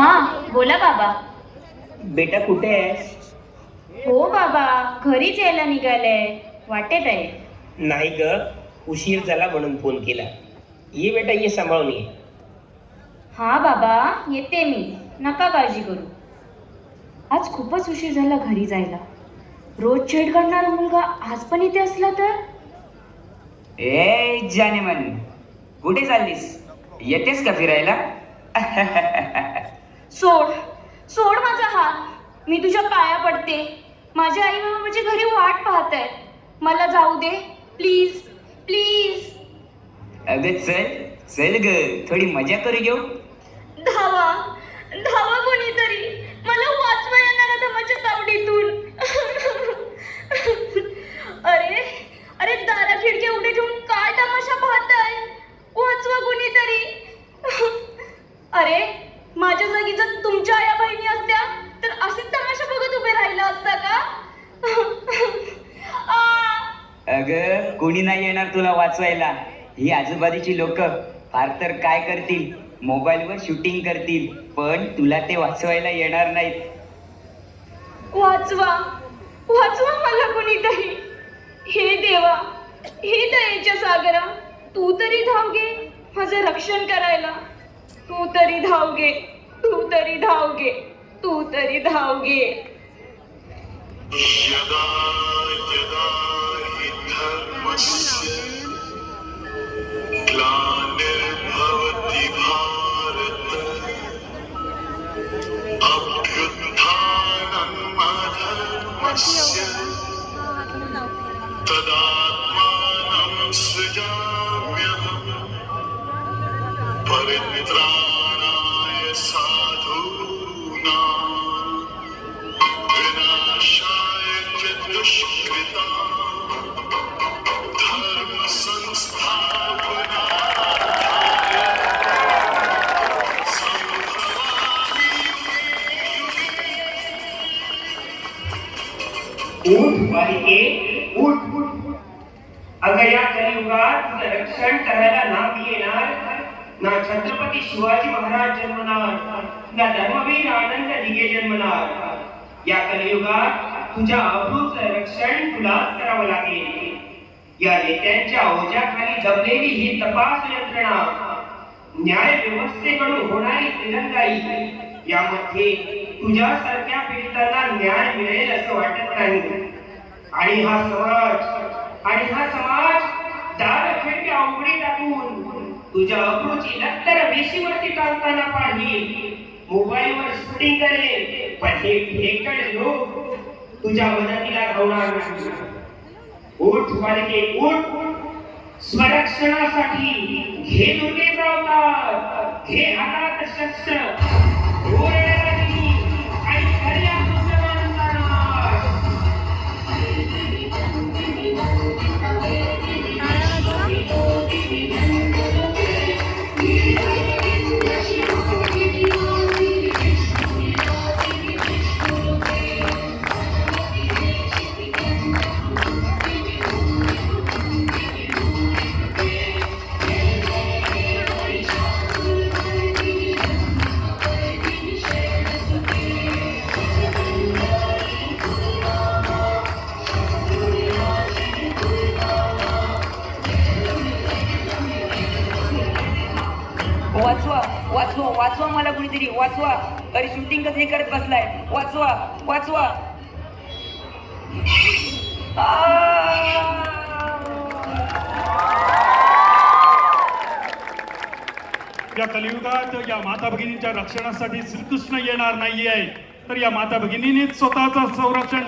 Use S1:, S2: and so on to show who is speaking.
S1: हा, बोला बाबा.
S2: बेटा कुठे आहेस?
S1: हो बाबा, घरीच यायला निघाले, वाटेत आहे.
S2: नाही ग, उशीर झाला म्हणून फोन केला. ये बेटा, ये सांभाळून ये.
S1: हा बाबा, येते मी, नका काळजी करू. आज खूपच उशीर झाला घरी जायला. रोज छेड काढणारा मुलगा आज पण इथे असला तर.
S3: ए जानेमन, कुठे चाललीस? येतेस का फिरायला?
S1: सोड सोड माझा हात, मी तुझ्या पाया पडते. माझ्या आई बाबा माझ्या घरी वाट पाहत आहेत. मला जाऊ दे, प्लीज प्लीज.
S3: अगं चल चल ग, थोडी मजा करू घेऊ.
S1: धावा धावा कोणीतरी, मला वाचवा येणार आता माझ्या तावडीतून. अरे अरे, दारा खिडक्या उघडे ठेवून काय तमाशा पाहताय? वाचवा कोणीतरी. अरे, माझ्या जागी जर तुमच्या आया बहिणी असत्या तर अशीच तमाशा बघत उभे राहिला असता का?
S3: अगं कोणी नाही येणार तुला वाचवायला. ही आजूबाजूची लोक फार तर काय करतील, मोबाईलवर शूटिंग करतील, पण तुला ते वाचवायला येणार नाहीत.
S1: वाचवा वाचवा मला कोणीतरी. हे देवा, हे दयेच्या सागरा, तू तरी धाव घे माझं रक्षण करायला. तू तरी धाव घे, तू तरी धाव घे, तू तरी धाव घे.
S4: यदा यदा हि धर्मस्य ग्लानिर्भवति भारत अभ्युत्थानम् अधर्मस्य तदात्मानं सृजाम्यहम् परित्राणाय साधूनां विनाशाय च दुष्कृतां धर्म संस्थापनार्थाय संभवामि युगे युगे.
S2: उठ बालिके, उठ. अगं या कलियुगात तुझं रक्षण करायला ना मी येणार, ना छत्रपती शिवाजी महाराज जन्मणार, ना धर्मवीर आनंद दिघे जन्मणार. या कलियुगात तुझ्या अब्रूचं रक्षण तुलाच करावं लागेल. या नेत्यांच्या ओझ्याखाली जमलेली ही तपास यंत्रणा, न्याय व्यवस्थेकडून होणारी दिरंगाई, यामध्ये तुझ्यासारख्या पीडितांना न्याय मिळेल असं वाटत नाही. आणि हा समाज दार खिडक्या उघडी टाकून तुझ्या अब्रूची नक्तर वेशीवरती टाकताना पाहिल. मोबाईलवर शूटिंग करेल, पण हे भेकड लोक तुझ्या मदतीला धावणार नाही. उठ बालिके, उठ. स्वरक्षणासाठी घे दुर्गेचा अवतार, घे हातात शस्त्र, ओरडणारी आणि खऱ्या मुसलमानांचा नाश.
S3: वाचवा वाचवा वाचवा, मला कुणीतरी वाचवा. अरे शूटिंग कसली करत बसलाय, वाचवा वाचवा.
S5: या कलियुगात या माता भगिनींच्या रक्षणासाठी श्रीकृष्ण येणार नाहीये, तर या माता भगिनींनीच स्वतःचं संरक्षण